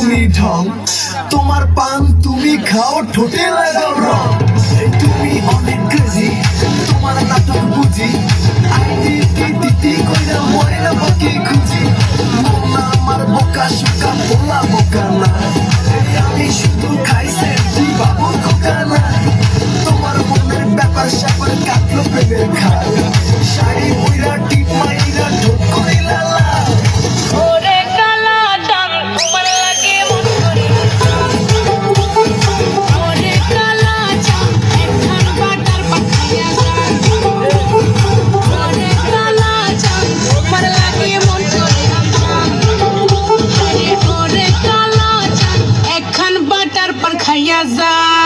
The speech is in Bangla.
তুমি ঢং, তোমার পান তুমি খাও, ঠোঁটে লাগাও রং। তুমি অনেক ক্রেজি, তোমার নাটক বুঝি, আইটি টিটি কইরা মরে না বাকি খুঁজি। মোনা আমার বোকা শোকা, পোলা বোকা না, আমি শুধু খাইছে তুই বাবুর খোকা না। তোমার মনের ব্যাপার স্যাপার কাটলো প্রেমের খাল, শাড়ি বইরা টিপ মাইরা ঠোঁট করিলা লাল। ওরে কালা চাঁদ তোমার লাগে মন করে, ওরে কালা চাঁদ একখান বাটার পাখাইয়া যায়। ওরে কালা চাঁদ তোমার লাগে মন করে, ওরে কালা চাঁদ একখান বাটার পাখাইয়া যায়।